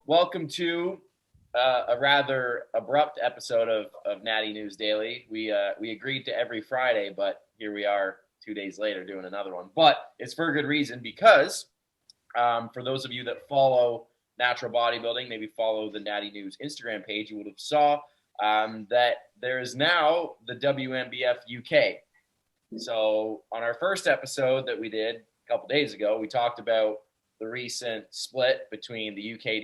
welcome to a rather abrupt episode of Natty News Daily. We agreed to every Friday, but here we are 2 days later doing another one. But it's for a good reason because for those of you that follow natural bodybuilding, maybe follow the Natty News Instagram page, you would have saw that there is now the WNBF UK. So on our first episode that we did a couple days ago, we talked about the recent split between the UK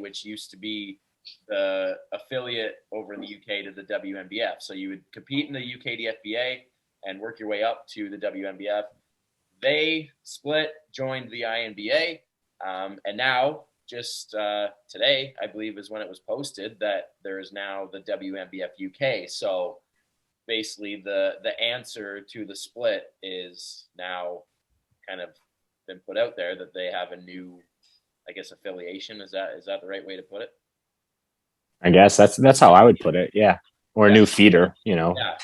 which used to be the affiliate over in the UK to the WNBF. So you would compete in the UK and work your way up to the WNBF. They split, joined the INBA, and now just today, I believe, is when it was posted that there is now the WNBF UK. So basically, the answer to the split is now kind of been put out there that they have a new, I guess, affiliation. Is that the right way to put it? I guess that's how I would put it. Yeah. Or a new feeder, Yeah,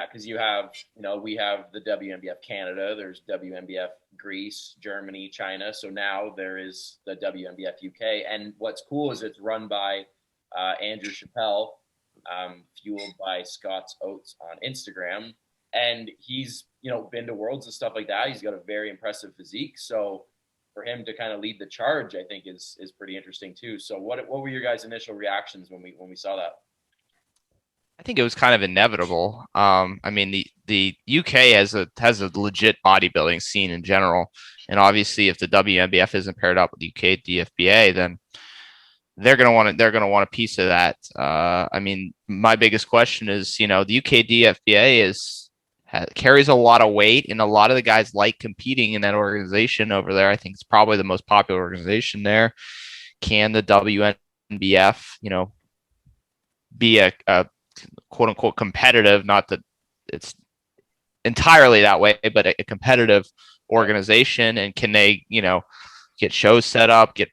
because we have the WNBF Canada, there's WNBF Greece, Germany, China. So now there is the WNBF UK. And what's cool is it's run by Andrew Chappell, fueled by Scott's Oats on Instagram. And he's, been to worlds and stuff like that. He's got a very impressive physique. So for him to kind of lead the charge, I think is pretty interesting too. So what were your guys' initial reactions when we saw that? I think it was kind of inevitable. I mean, the UK has a legit bodybuilding scene in general, and obviously, if the WNBF isn't paired up with the UK DFBA, then they're gonna want a piece of that. I mean, my biggest question is, the UK DFBA carries a lot of weight, and a lot of the guys like competing in that organization over there. I think it's probably the most popular organization there. Can the WNBF, be a quote unquote competitive, not that it's entirely that way, but a competitive organization? And can they, get shows set up, get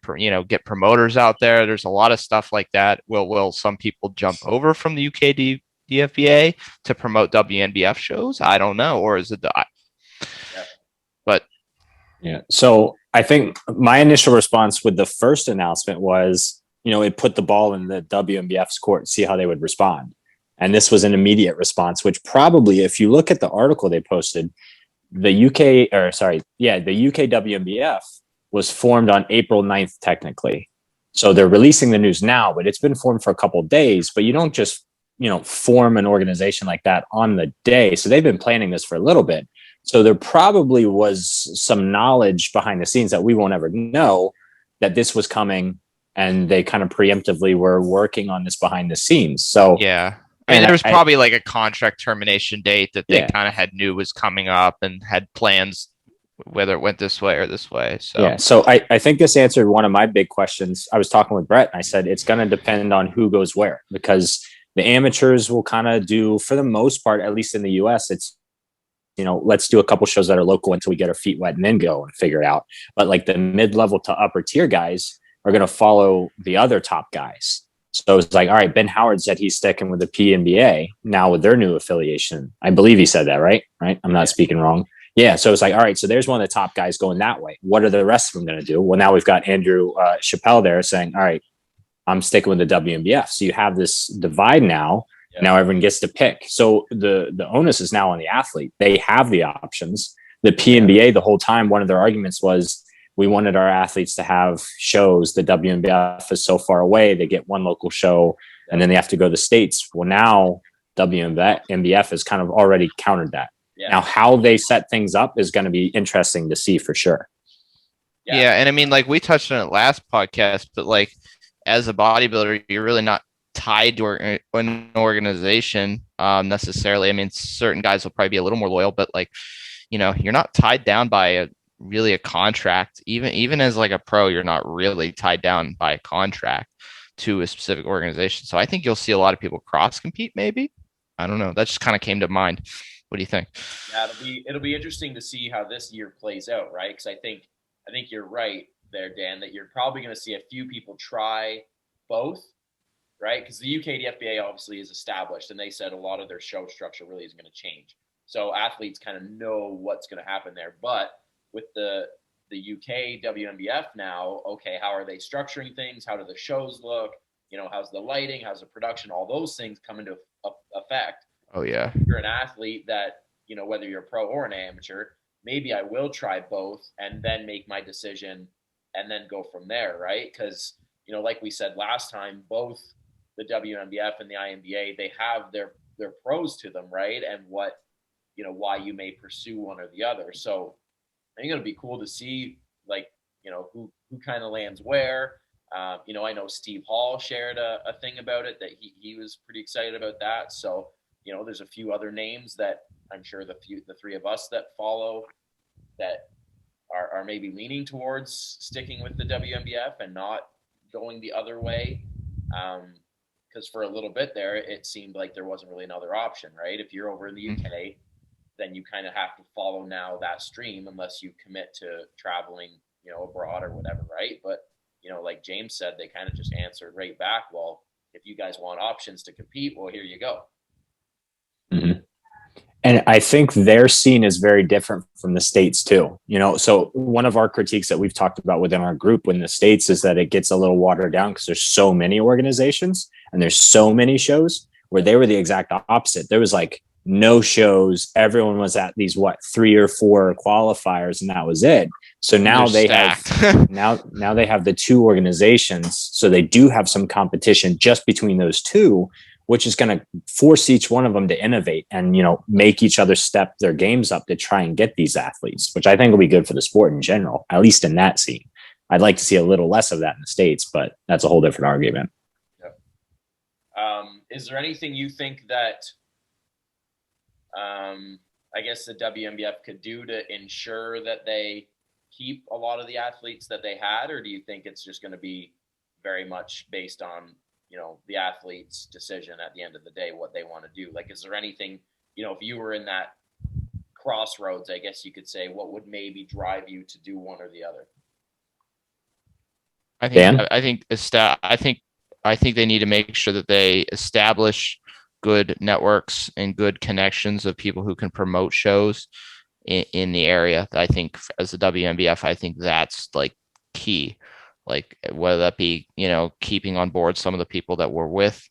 promoters out there? There's a lot of stuff like that. Will some people jump over from the UK DFBA to promote WNBF shows? I don't know. Or is it but yeah. So I think my initial response with the first announcement was, it put the ball in the WNBF's court, see how they would respond. And this was an immediate response, which probably, if you look at the article they posted, the UK WNBF was formed on April 9th, technically. So they're releasing the news now, but it's been formed for a couple of days. But you don't just, form an organization like that on the day. So they've been planning this for a little bit. So there probably was some knowledge behind the scenes that we won't ever know that this was coming. And they kind of preemptively were working on this behind the scenes. So yeah. I mean, there was probably like a contract termination date that they kind of knew was coming up and had plans, whether it went this way or this way. So yeah, so I think this answered one of my big questions. I was talking with Brett and I said it's going to depend on who goes where, because the amateurs will kind of do, for the most part, at least in the US, it's, let's do a couple shows that are local until we get our feet wet and then go and figure it out. But like the mid-level to upper tier guys are going to follow the other top guys. So it's like, all right, Ben Howard said he's sticking with the PNBA now with their new affiliation. I believe he said that, right? I'm not speaking wrong. Yeah. So it's like, all right, so there's one of the top guys going that way. What are the rest of them going to do? Well, now we've got Andrew Chappell there saying, all right, I'm sticking with the WNBF. So you have this divide now. Yeah. Now everyone gets to pick. So the onus is now on the athlete. They have the options. The PNBA the whole time, one of their arguments was, we wanted our athletes to have shows. The WNBF is so far away. They get one local show and then they have to go to the States. Well, now WNBF has kind of already countered that. Yeah. Now, how they set things up is going to be interesting to see for sure. Yeah. And I mean, like we touched on it last podcast, but like as a bodybuilder, you're really not tied to an organization necessarily. I mean, certain guys will probably be a little more loyal, but like, you're not tied down by a contract. Even as like a pro, you're not really tied down by a contract to a specific organization. So I think you'll see a lot of people cross compete. Maybe, I don't know. That just kind of came to mind. What do you think? Yeah, it'll be interesting to see how this year plays out, right? Because I think you're right there, Dan, that you're probably going to see a few people try both, right? Because the UK DFBA obviously is established, and they said a lot of their show structure really isn't going to change. So athletes kind of know what's going to happen there. But with the the UK WNBF now, okay, how are they structuring things? How do the shows look? How's the lighting? How's the production? All those things come into effect. Oh yeah. If you're an athlete that, whether you're a pro or an amateur, maybe I will try both and then make my decision and then go from there, right? Because, like we said last time, both the WNBF and the INBA, they have their pros to them, right? And what, why you may pursue one or the other. So I think it'll be cool to see, like, who kind of lands where. I know Steve Hall shared a thing about it that he was pretty excited about that. So, there's a few other names that I'm sure the three of us that follow that are maybe leaning towards sticking with the WNBF and not going the other way. Because for a little bit there, it seemed like there wasn't really another option, right? If you're over in the UK, then you kind of have to follow now that stream unless you commit to traveling, abroad or whatever, right? But, like James said, they kind of just answered right back, well, if you guys want options to compete, well, here you go. Mm-hmm. And I think their scene is very different from the States too. So one of our critiques that we've talked about within our group in the States is that it gets a little watered down because there's so many organizations and there's so many shows, where they were the exact opposite. There was like no shows. Everyone was at these 3 or 4 qualifiers, and that was it. So now they have now they have the 2 organizations. So they do have some competition just between those 2, which is going to force each one of them to innovate and, make each other step their games up to try and get these athletes, which I think will be good for the sport in general, at least in that scene. I'd like to see a little less of that in the States, but that's a whole different argument. Yep. Is there anything you think that, I guess the WNBF could do to ensure that they keep a lot of the athletes that they had, or do you think it's just going to be very much based on, the athlete's decision at the end of the day, what they want to do? Like, is there anything, if you were in that crossroads, I guess you could say, what would maybe drive you to do one or the other? I think they need to make sure that they establish good networks and good connections of people who can promote shows in the area. I think as the WNBF, I think that's like key. Like whether that be, keeping on board some of the people that were with,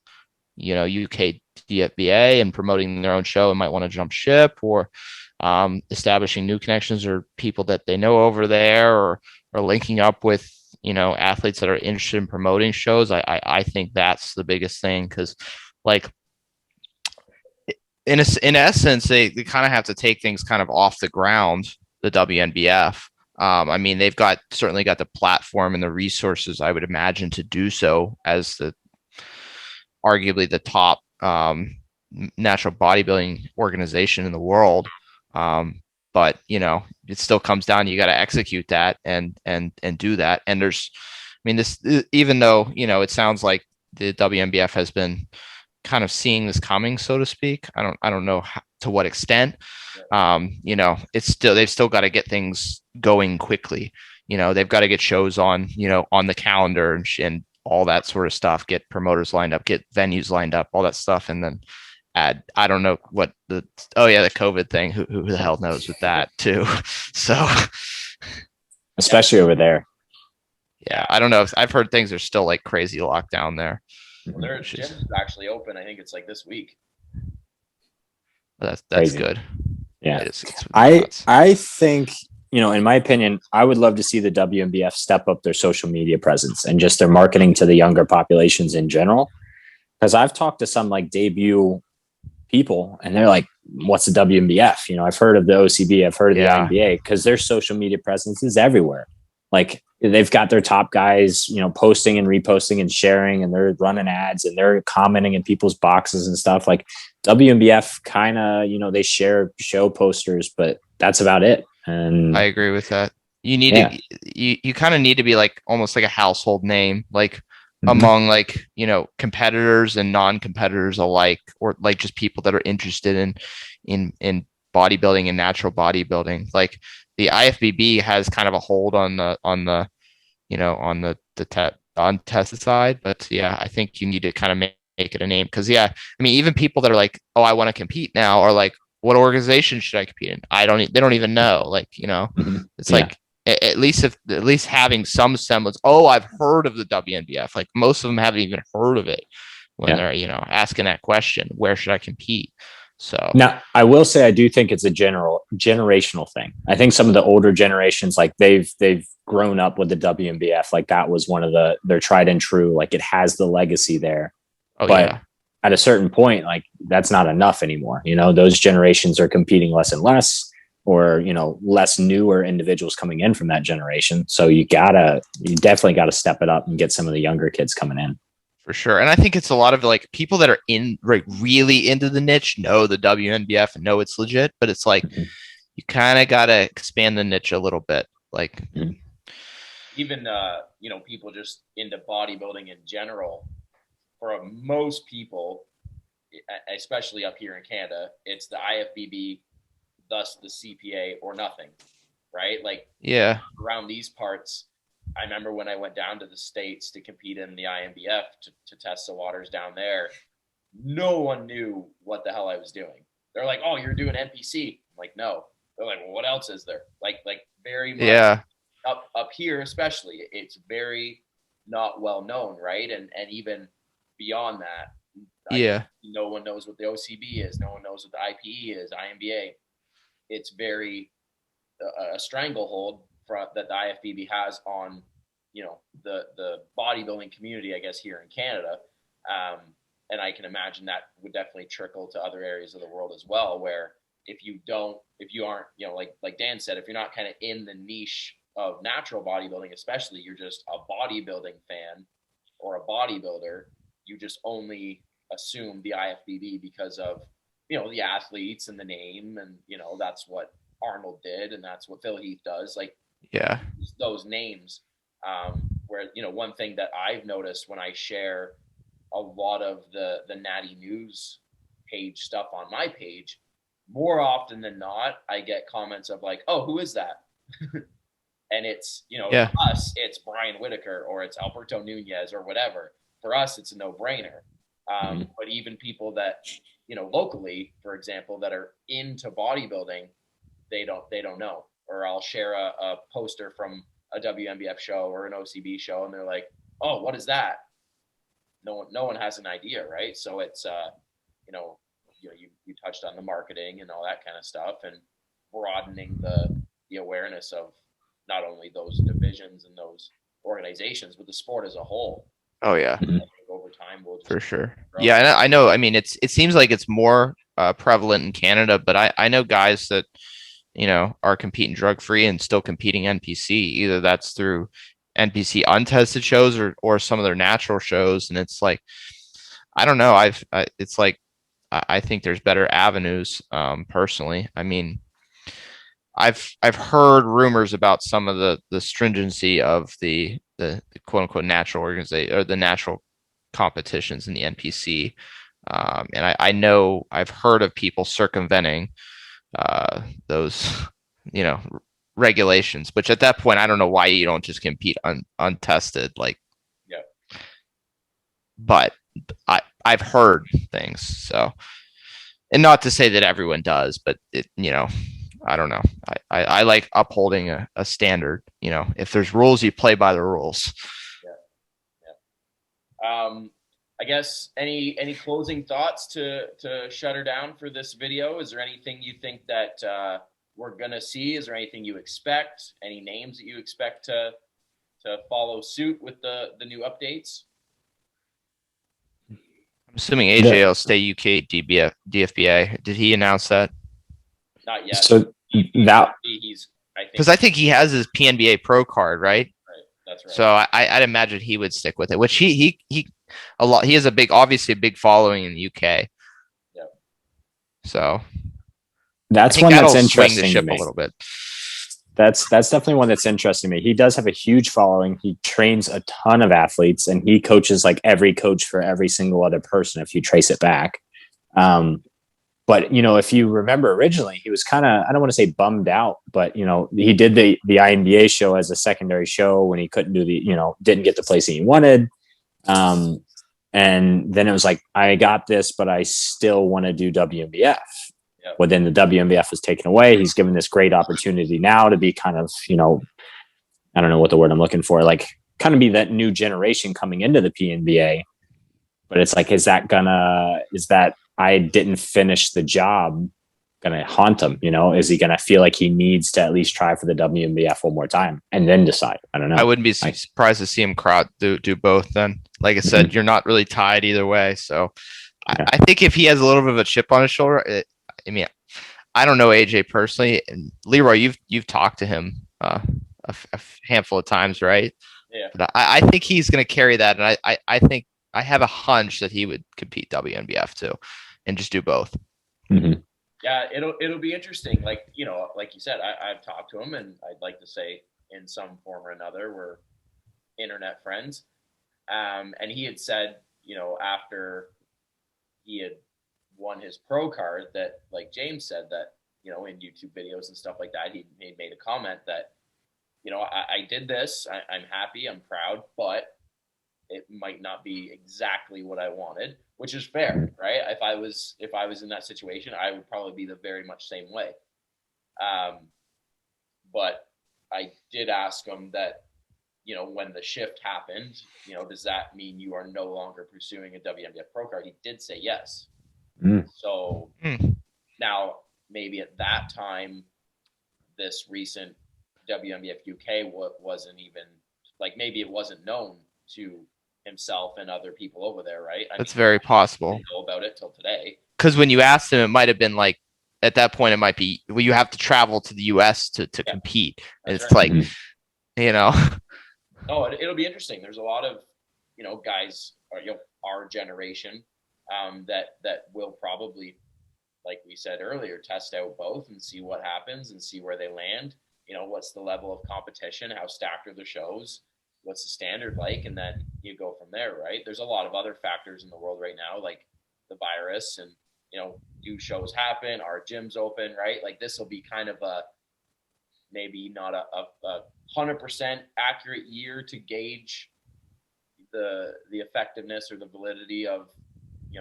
UK DFBA and promoting their own show and might want to jump ship, or establishing new connections or people that they know over there, or linking up with, athletes that are interested in promoting shows. I think that's the biggest thing, because like in essence, they kind of have to take things kind of off the ground, the WNBF. I mean, they've certainly got the platform and the resources, I would imagine, to do so as arguably the top natural bodybuilding organization in the world. But it still comes down, you got to execute that and do that. And even though, it sounds like the WNBF has been kind of seeing this coming, so to speak. I don't know to what extent. They've still got to get things going quickly. They've got to get shows on the calendar and all that sort of stuff, get promoters lined up, get venues lined up, all that stuff. And then I don't know what the COVID thing, who the hell knows with that too. So especially over there. Yeah. I don't know. I've heard things are still like crazy lockdown there. Well, their gym is actually open. I think it's like this week. That's crazy. Good. Yeah. I think, in my opinion, I would love to see the WNBF step up their social media presence and just their marketing to the younger populations in general. Because I've talked to some like debut people and they're like, what's the WNBF? I've heard of the OCB, I've heard of the INBA, because their social media presence is everywhere. Like they've got their top guys, posting and reposting and sharing, and they're running ads and they're commenting in people's boxes and stuff. Like WNBF kind of, they share show posters, but that's about it. And I agree with that. You need to, you kind of need to be like almost like a household name, like among like, competitors and non-competitors alike, or like just people that are interested in bodybuilding and natural bodybuilding. Like the IFBB has kind of a hold on the tested side, but I think you need to kind of make it a name, because I mean, even people that are like, oh, I want to compete now, are like, what organization should I compete in? They don't even know. Like, it's like at least having some semblance. Oh, I've heard of the WNBF. Like most of them haven't even heard of it when they're asking that question. Where should I compete? So now, I will say I do think it's a generational thing. I think some of the older generations, like they've grown up with the WNBF, like that was one of their tried and true. Like it has the legacy there. oh But yeah, at a certain point, like that's not enough anymore. Those generations are competing less and less, or less newer individuals coming in from that generation. So you definitely gotta step it up and get some of the younger kids coming in. for sure. And I think it's a lot of like people that are really into the niche know the WNBF and know it's legit, but it's like you kind of got to expand the niche a little bit. Like even people just into bodybuilding in general. For most people, especially up here in Canada, it's the IFBB, thus the CPA or nothing, right? Like yeah, around these parts, I remember when I went down to the States to compete in the IMBF to test the waters down there, no one knew what the hell I was doing. They're like, "Oh, you're doing NPC." I'm like, "No." They're like, "Well, what else is there?" Like very much up here, especially, it's very not well known, right? And even beyond that, no one knows what the OCB is. No one knows what the IPE is. IMBA. It's very a stranglehold that the IFBB has on, the bodybuilding community, I guess, here in Canada. And I can imagine that would definitely trickle to other areas of the world as well, where if you aren't, like Dan said, if you're not kind of in the niche of natural bodybuilding, especially, you're just a bodybuilding fan or a bodybuilder, you just only assume the IFBB because of, the athletes and the name, and, that's what Arnold did, and that's what Phil Heath does. Like, those names, where, one thing that I've noticed when I share a lot of the Natty News page stuff on my page, more often than not, I get comments of like, "Oh, who is that?" And it's, us, it's Brian Whitaker or it's Alberto Nunez or whatever. For us, it's a no-brainer. But even people that, locally, for example, that are into bodybuilding, they don't know. Or I'll share a poster from a WNBF show or an OCB show, and they're like, "Oh, what is that?" No one has an idea, right? So it's you touched on the marketing and all that kind of stuff, and broadening the awareness of not only those divisions and those organizations, but the sport as a whole. Oh yeah. I think over time we'll just for sure. grow. Yeah, I know. I mean, it seems like it's more prevalent in Canada, but I know guys that are competing drug free and still competing NPC. Either that's through NPC untested shows or some of their natural shows, and it's like I don't know. It's like I think there's better avenues. Personally, I mean, I've heard rumors about some of the stringency of the quote unquote natural organization or the natural competitions in the NPC, and I know I've heard of people circumventing those regulations, which at that point I don't know why you don't just compete untested, like but I've heard things, so, and not to say that everyone does, but it I don't know. I like upholding a standard. If there's rules, you play by the rules. I guess any closing thoughts to shut her down for this video? Is there anything you think that we're gonna see? Is there anything you expect? Any names that you expect to follow suit with the new updates? I'm assuming AJ will stay UK DFBA. Did he announce that? Not yet. So because I think he has his PNBA Pro card, right? Right. That's right. So I'd imagine he would stick with it, which he a lot. He has obviously a big following in the UK. Yeah. So that's one that's interesting the ship to me. A little bit. That's definitely one that's interesting to me. He does have a huge following. He trains a ton of athletes, and he coaches like every coach for every single other person if you trace it back. But if you remember originally, he was kind of, I don't want to say bummed out, but he did the INBA show as a secondary show when he couldn't do didn't get the placing he wanted. And then it was like, I got this, but I still want to do WNBF. Well, then the WNBF was taken away. He's given this great opportunity now to be kind of, I don't know what the word I'm looking for, like kind of be that new generation coming into the PNBA. But it's like, is that I didn't finish the job gonna haunt him? Is he gonna feel like he needs to at least try for the WNBF one more time and then decide? I don't know. I wouldn't be surprised to see him do both then. Like I said, you're not really tied either way. So I think if he has a little bit of a chip on his shoulder, I mean, I don't know AJ personally, and Leroy, you've talked to him a handful of times, right? Yeah. But I think he's going to carry that, and I think I have a hunch that he would compete WNBF too, and just do both. Mm-hmm. Yeah, it'll be interesting. Like like you said, I've talked to him, and I'd like to say in some form or another we're internet friends. And he had said, after he had won his pro card, that like James said that in YouTube videos and stuff like that, he made a comment that I did this, I'm happy, I'm proud, but it might not be exactly what I wanted, which is fair, right? If I was in that situation, I would probably be the very much same way. But I did ask him that, when the shift happened, does that mean you are no longer pursuing a WNBF pro card? He did say yes. So now maybe at that time, this recent WNBF UK wasn't even like, maybe it wasn't known to himself and other people over there, right? That's very possible. Didn't know about it till today. Because when you asked him, it might have been like, at that point, it might be, well, you have to travel to the US to compete. And it's right. Like, Oh, it'll be interesting. There's a lot of, guys, or our generation, that will probably, like we said earlier, test out both and see what happens and see where they land. What's the level of competition? How stacked are the shows? What's the standard like? And then you go from there, right? There's a lot of other factors in the world right now, like the virus and, do shows happen? Are gyms open, right? Like this will be kind of a, maybe not a 100% accurate year to gauge the effectiveness or the validity of,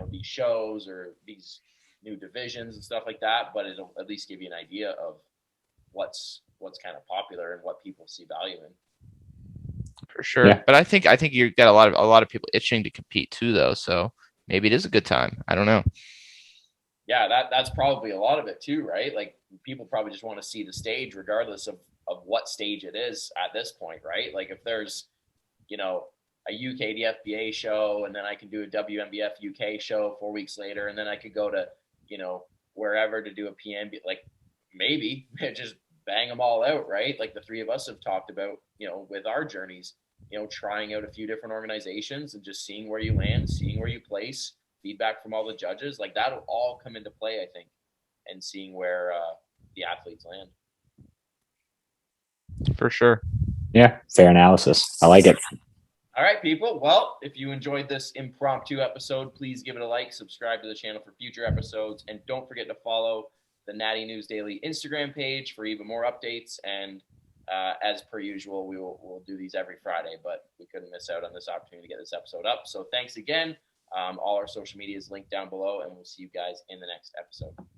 these shows or these new divisions and stuff like that, but it'll at least give you an idea of what's kind of popular and what people see value in. For sure. Yeah. But I think you got a lot of people itching to compete too, though. So maybe it is a good time. I don't know. Yeah, that's probably a lot of it too, right? Like people probably just want to see the stage regardless of what stage it is at this point, right? Like if there's, a UK DFBA show and then I can do a WNBF UK show 4 weeks later and then I could go to, wherever to do a PNB, like maybe just bang them all out, right? Like the three of us have talked about, with our journeys, trying out a few different organizations and just seeing where you land, seeing where you place, feedback from all the judges, like that'll all come into play, I think, and seeing where the athletes land. For sure. Yeah, fair analysis. I like it. All right, people. Well, if you enjoyed this impromptu episode, please give it a like, subscribe to the channel for future episodes, and don't forget to follow the Natty News Daily Instagram page for even more updates. And as per usual, we'll do these every Friday, but we couldn't miss out on this opportunity to get this episode up. So thanks again. All our social media is linked down below, and we'll see you guys in the next episode.